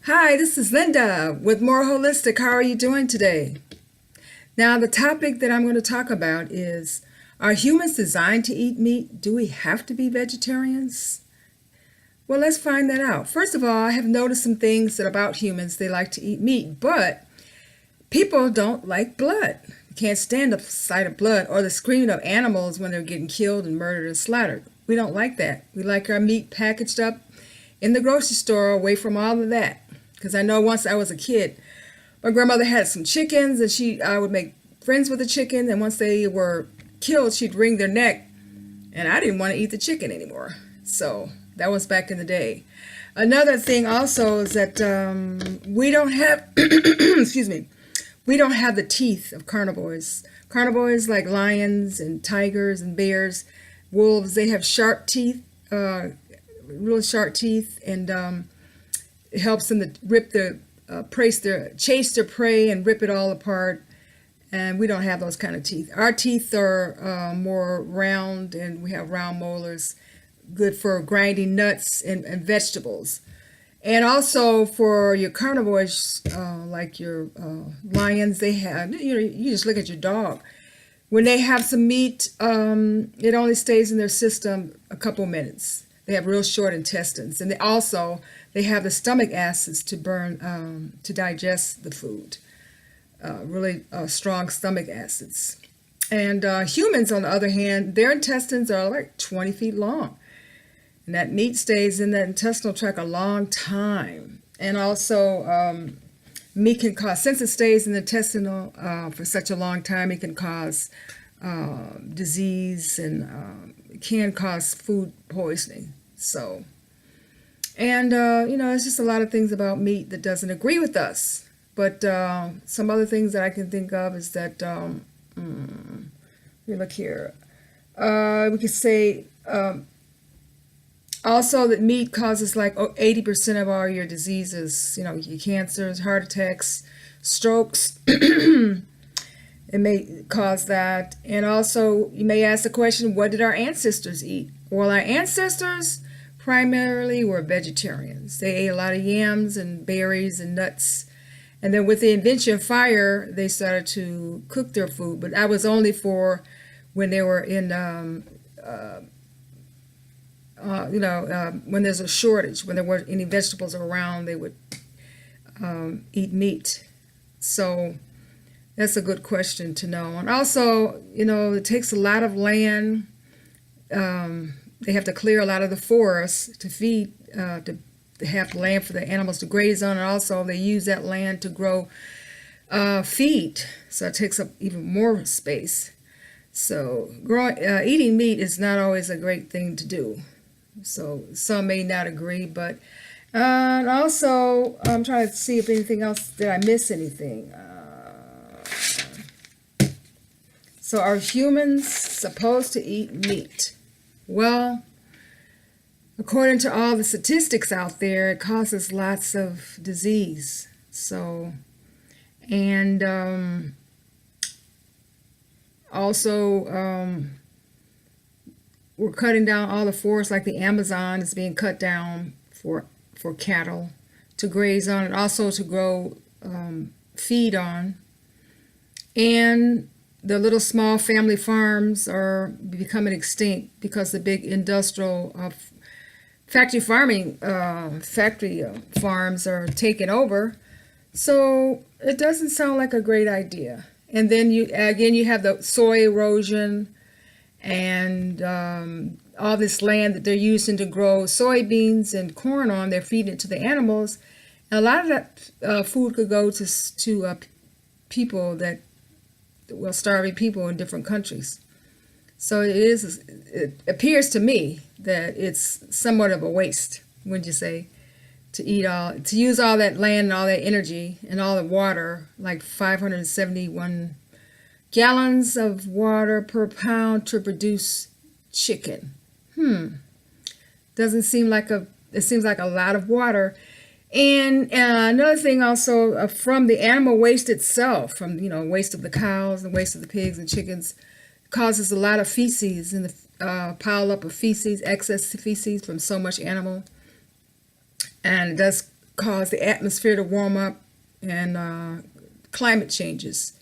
Hi, this is Linda with More Holistic. How are you doing today? Now, the topic that I'm going to talk about is, are humans designed to eat meat? Do we have to be vegetarians? Well, let's find that out. First of all, I have noticed some things that about humans. They like to eat meat, but people don't like blood. They can't stand the sight of blood or the screaming of animals when they're getting killed and murdered and slaughtered. We don't like that. We like our meat packaged up in the grocery store away from all of that. Because I know once I was a kid, my grandmother had some chickens, and I would make friends with the chicken, and once they were killed, she'd wring their neck, and I didn't want to eat the chicken anymore. So that was back in the day. Another thing also is that we don't have, excuse me, we don't have the teeth of carnivores. Carnivores like lions and tigers and bears, wolves, they have sharp teeth, really sharp teeth, and it helps them to rip chase their prey and rip it all apart. And we don't have those kind of teeth. Our teeth are more round, and we have round molars, good for grinding nuts and vegetables. And also for your carnivores, like your lions, they have, you just look at your dog. When they have some meat, it only stays in their system a couple minutes. They have real short intestines, and they have the stomach acids to burn, to digest the food. Really strong stomach acids. And humans, on the other hand, their intestines are like 20 feet long, and that meat stays in the intestinal tract a long time. And also, meat can cause, since it stays in the intestinal for such a long time, it can cause disease, and it can cause food poisoning. So, and it's just a lot of things about meat that doesn't agree with us. But some other things that I can think of is that, let me look here. We could say also that meat causes like 80% of all your diseases, your cancers, heart attacks, strokes. It may cause that. And also, you may ask the question, what did our ancestors eat? Well, our ancestors primarily were vegetarians. They ate a lot of yams and berries and nuts. And then with the invention of fire, they started to cook their food. But that was only for when they were in, when there's a shortage, when there weren't any vegetables around, they would eat meat. So that's a good question to know. And also, it takes a lot of land. They have to clear a lot of the forests to feed, to have land for the animals to graze on. And also, they use that land to grow feed. So it takes up even more space. So eating meat is not always a great thing to do. So some may not agree, but and also I'm trying to see if anything else, did I miss anything? So are humans supposed to eat meat? Well, according to all the statistics out there, it causes lots of disease. So, and also we're cutting down all the forests, like the Amazon is being cut down for cattle to graze on, and also to grow feed on. And the little small family farms are becoming extinct because the big industrial factory farms are taking over. So it doesn't sound like a great idea. And then you have the soy erosion, and all this land that they're using to grow soybeans and corn on, they're feeding it to the animals. And a lot of that food could go to people starving people in different countries. So it appears to me that it's somewhat of a waste, wouldn't you say, to use all that land and all that energy and all the water, like 571 gallons of water per pound to produce chicken. It seems like a lot of water. And another thing also, from the animal waste itself, from waste of the cows and waste of the pigs and chickens, causes a lot of feces, and the pile up of feces, excess feces from so much animal, and it does cause the atmosphere to warm up and climate changes,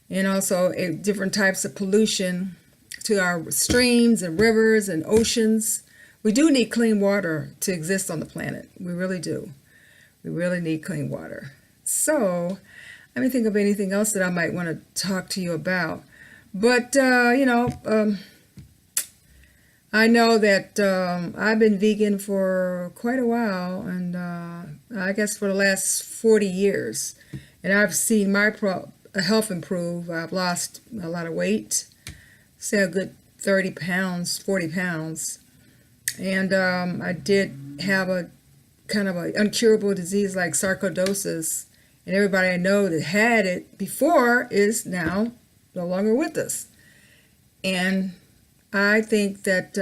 and also different types of pollution to our streams and rivers and oceans. We do need clean water to exist on the planet. We really do. We really need clean water. So let me think of anything else that I might want to talk to you about. But, I know that I've been vegan for quite a while, and I guess for the last 40 years. And I've seen my health improve. I've lost a lot of weight, say a good 30 pounds, 40 pounds. And I did have a kind of an incurable disease like sarcoidosis. And everybody I know that had it before is now no longer with us. And I think that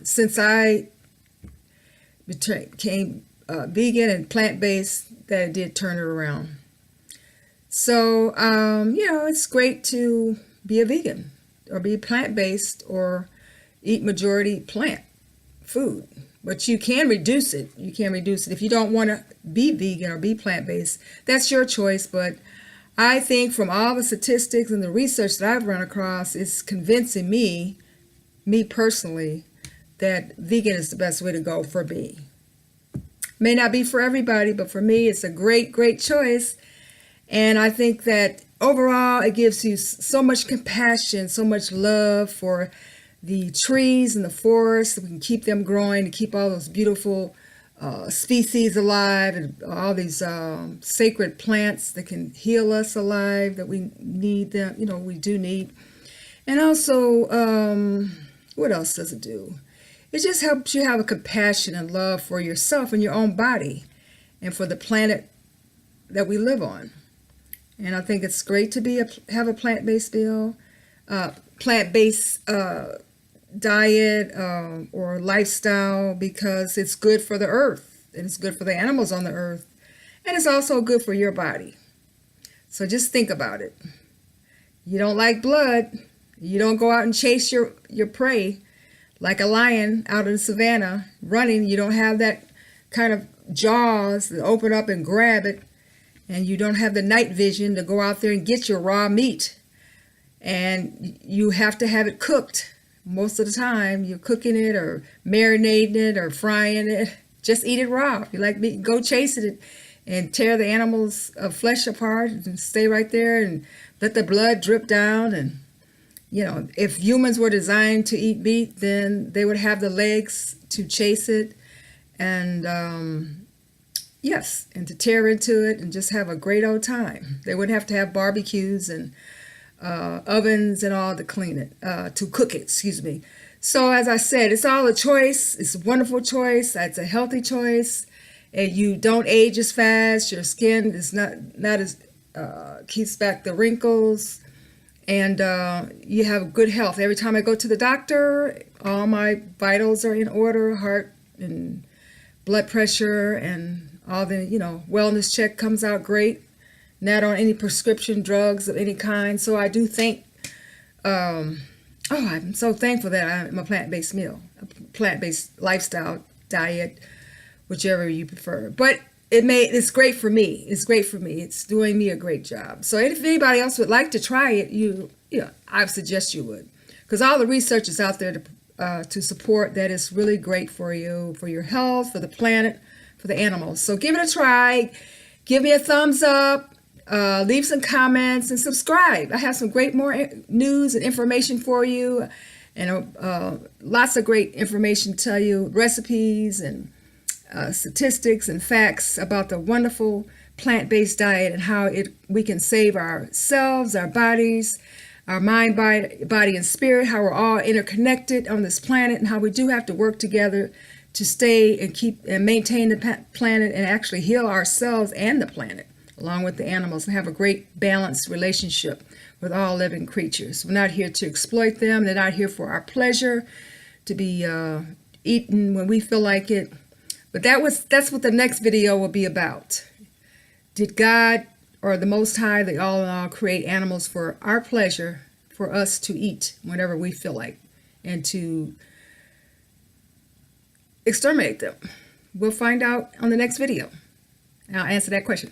since I became vegan and plant-based, that it did turn it around. So, it's great to be a vegan or be plant-based or eat majority plant food. But you can reduce it. You can reduce it. If you don't want to be vegan or be plant-based, that's your choice. But I think from all the statistics and the research that I've run across, it's convincing me personally, that vegan is the best way to go for me. May not be for everybody, but for me, it's a great, great choice. And I think that overall, it gives you so much compassion, so much love for the trees and the forests. We can keep them growing, to keep all those beautiful species alive, and all these sacred plants that can heal us alive, that we need them, we do need. And also, what else does it do? It just helps you have a compassion and love for yourself and your own body and for the planet that we live on. And I think it's great to have a plant-based meal, plant-based diet or lifestyle, because it's good for the earth and it's good for the animals on the earth, and it's also good for your body. So just think about it. You don't like blood. You don't go out and chase your prey like a lion out in the savannah running. You don't have that kind of jaws that open up and grab it. And you don't have the night vision to go out there and get your raw meat. And you have to have it cooked. Most of the time, you're cooking it or marinating it or frying it. Just eat it raw. If you like meat, go chase it and tear the animal's flesh apart and stay right there and let the blood drip down. And, if humans were designed to eat meat, then they would have the legs to chase it and, yes, and to tear into it and just have a great old time. They wouldn't have to have barbecues and ovens and all to clean it, to cook it, So as I said, it's all a choice. It's a wonderful choice. It's a healthy choice. And you don't age as fast. Your skin is not as, keeps back the wrinkles. And you have good health. Every time I go to the doctor, all my vitals are in order, heart and blood pressure and all the, wellness check comes out great. Not on any prescription drugs of any kind. So I do think, I'm so thankful that I'm a plant-based meal, a plant-based lifestyle diet, whichever you prefer. But it's great for me. It's great for me. It's doing me a great job. So if anybody else would like to try it, I suggest you would, because all the research is out there to support that it's really great for you, for your health, for the planet, for the animals. So give it a try. Give me a thumbs up. Leave some comments and subscribe. I have some great more news and information for you, and lots of great information to tell you, recipes and statistics and facts about the wonderful plant-based diet and how we can save ourselves, our bodies, our mind, body, and spirit, how we're all interconnected on this planet, and how we do have to work together to stay and keep and maintain the planet and actually heal ourselves and the planet, along with the animals, and have a great balanced relationship with all living creatures. We're not here to exploit them. They're not here for our pleasure, to be eaten when we feel like it. But that's what the next video will be about. Did God or the Most High, the all in all, create animals for our pleasure, for us to eat whenever we feel like, and to exterminate them? We'll find out on the next video. I'll answer that question.